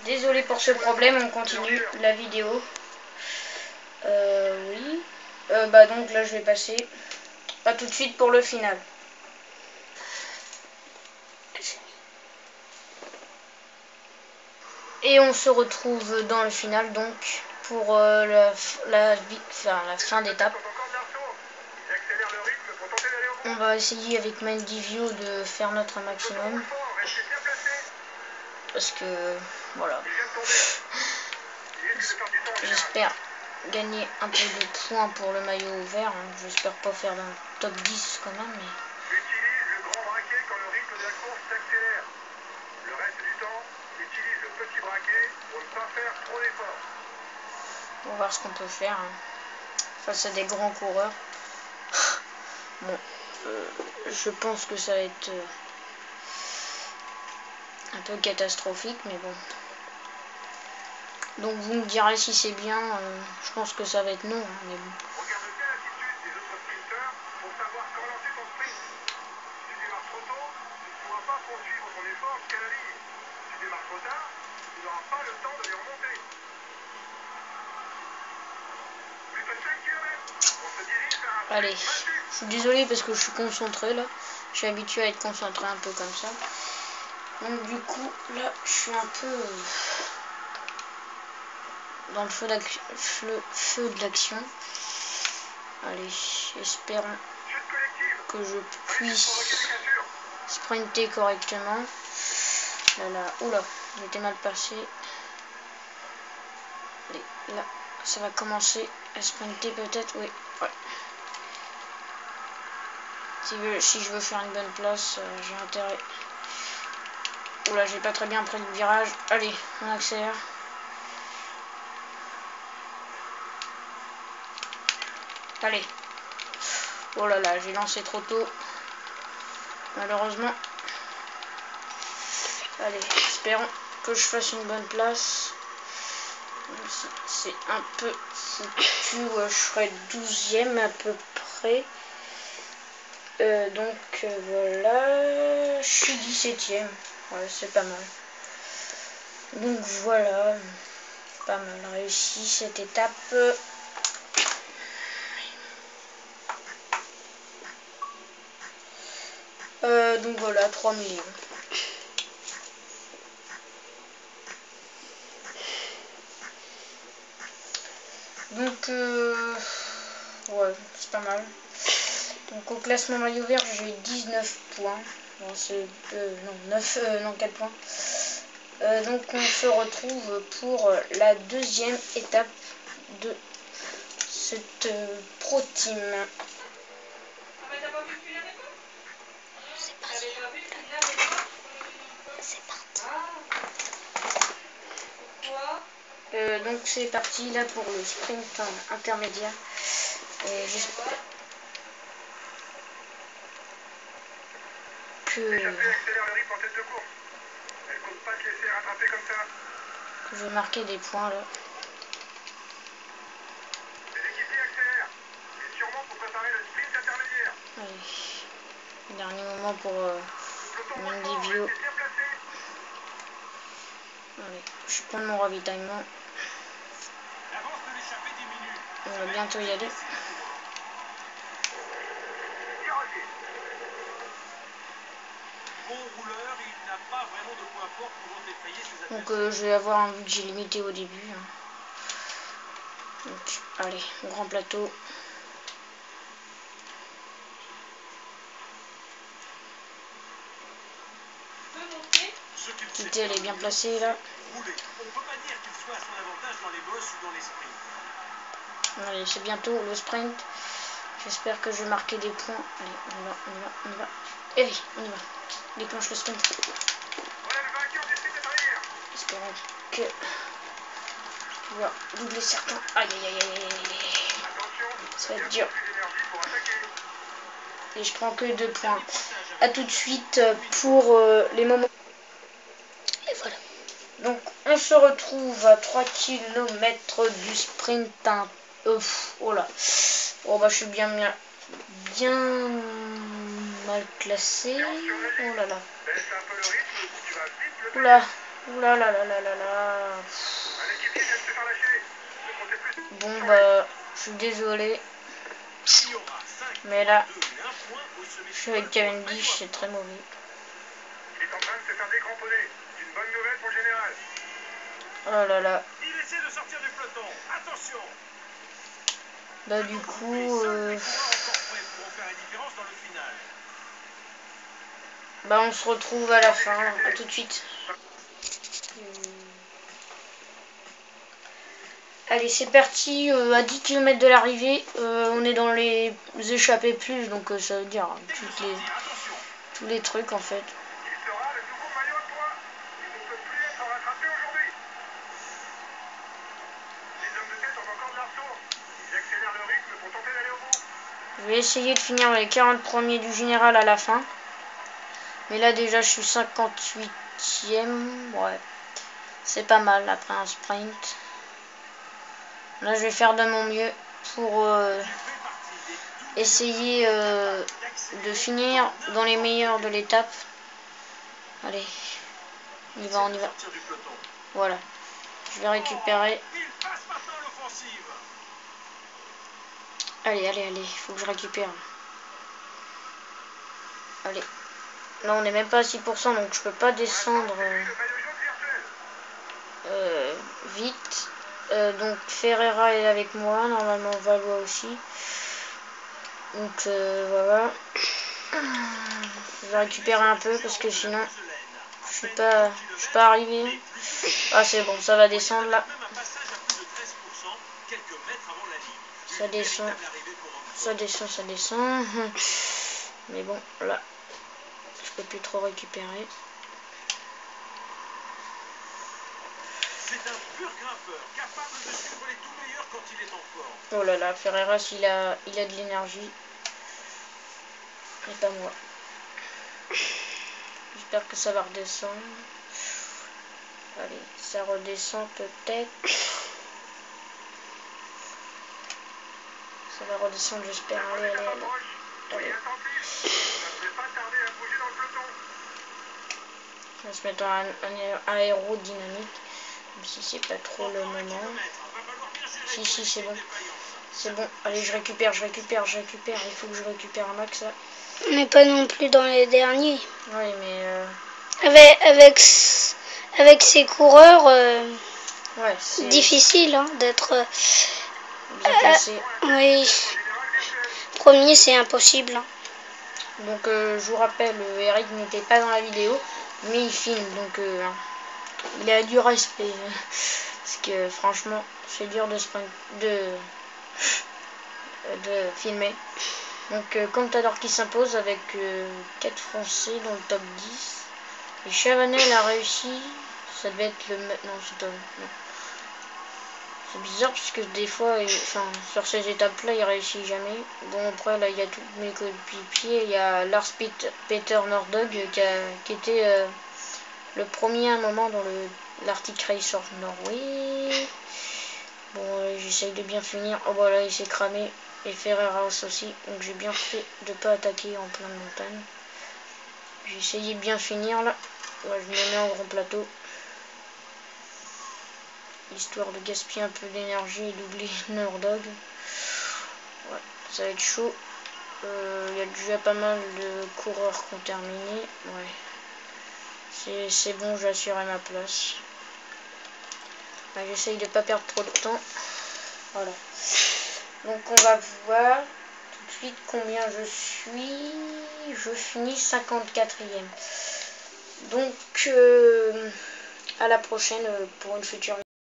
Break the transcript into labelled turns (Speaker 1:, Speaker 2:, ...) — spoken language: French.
Speaker 1: Désolé pour ce problème, on continue la vidéo. Oui. Bah donc là je vais passer. Pas tout de suite pour le final. Et on se retrouve dans le final donc pour la fin d'étape. On va essayer avec Mindiview de faire notre maximum. Parce que voilà. J'espère gagner un peu de points pour le maillot vert. Hein. J'espère pas faire dans le top 10 quand même. Mais...
Speaker 2: Utilise le grand braquet quand le rythme de la course s'accélère. Le reste du temps, utilise le petit braquet pour ne pas faire trop d'efforts.
Speaker 1: On va voir ce qu'on peut faire hein, face à des grands coureurs. Bon, je pense que ça va être un peu catastrophique, mais bon. Donc vous me direz si c'est bien, je pense que ça va être non, hein, mais bon.
Speaker 2: Regarde bien l'attitude des autres sprinteurs pour savoir quand lancer ton sprint. Si tu démarres trop tôt, tu ne pourras pas poursuivre ton effort jusqu'à la ligne. Si tu démarres trop tard, tu n'auras pas le temps de les remonter. Plus que 5 km, on se dirige vers un sprint.
Speaker 1: Allez, je suis désolé parce que je suis concentré là. Je suis habitué à être concentré un peu comme ça. Donc du coup, là, je suis un peu dans le feu de l'action. Allez, espérons que je puisse sprinter correctement. Là, oula, j'étais mal passé. Allez, là, ça va commencer à sprinter peut-être, oui. Ouais. Si je veux faire une bonne place, j'ai intérêt. Oula, j'ai pas très bien pris le virage. Allez, on accélère. Allez. Oh là là, j'ai lancé trop tôt. Malheureusement. Allez, espérons que je fasse une bonne place. C'est un peu foutu. Je serai 12e à peu près. Donc voilà. Je suis 17e. Ouais, c'est pas mal. Donc voilà. Pas mal réussi cette étape. Donc voilà, 3 millions. Donc, ouais, c'est pas mal. Donc au classement maillot vert, j'ai 19 points. Bon, c'est, non, 9, non, 4 points. Donc on se retrouve pour la deuxième étape de cette pro team. C'est parti. C'est parti. Donc c'est parti là pour le sprint intermédiaire. Et j'espère que je vais marquer des points là. Allez, dernier moment pour Mindiview. Allez, je prends mon ravitaillement. On va bientôt y aller. Donc je vais avoir un budget limité au début. Hein. Donc allez, grand plateau. Quitter, elle est bien placée là. Allez, c'est bientôt le sprint. J'espère que je vais marquer des points. Allez, on y va, on y va, on y va. Allez, on y va. Déclenche le sprint. Espérons que tu vas doubler certains. Aïe, aïe, aïe, aïe, aïe. Ça va être dur. Et je prends que 2 points. A tout de suite pour les moments. Et voilà. Donc on se retrouve à 3 km du sprint. Oh là. Oh bah je suis bien mal classé. Oh là là. Oula. Oula là là là là là.
Speaker 2: Un équipier vient de se faire lâcher. Ne comptez plus.
Speaker 1: Bon bah, je suis désolé. Mais là, je suis avec Cavendish, c'est très mauvais.
Speaker 2: Il est en train de se faire décramponner. C'est une bonne nouvelle pour le général.
Speaker 1: Oh là là.
Speaker 2: Il essaie de sortir du peloton. Attention.
Speaker 1: Bah du coup, bah on se retrouve à la fin. À tout de suite. Allez, c'est parti. À 10 km de l'arrivée, on est dans les échappées plus, donc ça veut dire tous les trucs en fait.
Speaker 2: Il sera le nouveau maillot de poids. Il ne peut plus être rattrapé aujourd'hui. Les hommes de tête ont encore de l'arceau. Ils accélèrent le rythme pour tenter d'aller au bout.
Speaker 1: Je vais essayer de finir les 40 premiers du général à la fin. Mais là déjà je suis 58e. Ouais. C'est pas mal après un sprint. Là je vais faire de mon mieux pour essayer de finir dans les meilleurs de l'étape. Allez. On y va, on y va. Voilà. Je vais récupérer. Allez, allez, allez. Il faut que je récupère. Allez. Là on n'est même pas à 6% donc je peux pas descendre vite. Donc Ferreira est avec moi, normalement Valois aussi. Donc voilà. Je vais récupérer un peu parce que sinon je suis pas arrivé. Ah c'est bon, ça va descendre là. Ça descend. Ça descend, ça descend. Mais bon, là, je peux plus trop récupérer.
Speaker 2: C'est un pur grimpeur, capable de suivre les tout meilleurs quand il est en forme.
Speaker 1: Oh là là, Ferreras, il a de l'énergie. Et pas moi. J'espère que ça va redescendre. Allez, ça redescend peut-être. Ça va redescendre, j'espère. Allez, allez, allez. Allez. On va se mettre en aérodynamique. Même si c'est pas trop le moment. Si, c'est bon. C'est bon. Allez, je récupère. Il faut que je récupère un max là.
Speaker 3: Mais pas non plus dans les derniers.
Speaker 1: Oui, mais...
Speaker 3: Avec ces coureurs,
Speaker 1: ouais, c'est
Speaker 3: difficile hein, d'être
Speaker 1: bien placé.
Speaker 3: Oui. Premier, c'est impossible. Hein.
Speaker 1: Donc, je vous rappelle, Eric n'était pas dans la vidéo, mais il filme. Donc, il a du respect. Parce que, franchement, c'est dur de filmer. Donc, Contador qui s'impose avec 4 Français dans le top 10. Et Chavanel a réussi. Ça devait être le... Non, c'est pas... Non. C'est bizarre puisque des fois, sur ces étapes-là, il réussit jamais. Bon, après, là, il y a tous mes coéquipiers. Il y a Lars Peter Nordog qui était le premier à un moment dans l'Arctic Race of Norway. Bon, j'essaye de bien finir. Oh, voilà, il s'est cramé. Et Ferreras aussi. Donc, j'ai bien fait de pas attaquer en pleine montagne. J'ai essayé de bien finir, là. Ouais, je me mets en grand plateau. Histoire de gaspiller un peu d'énergie et d'oublier Nordog. Ouais, ça va être chaud. Il y a déjà pas mal de coureurs qui ont terminé. Ouais. C'est bon, j'ai assuré ma place. J'essaye de pas perdre trop de temps. Voilà. Donc on va voir tout de suite combien je suis. Je finis 54e. Donc à la prochaine pour une future vidéo.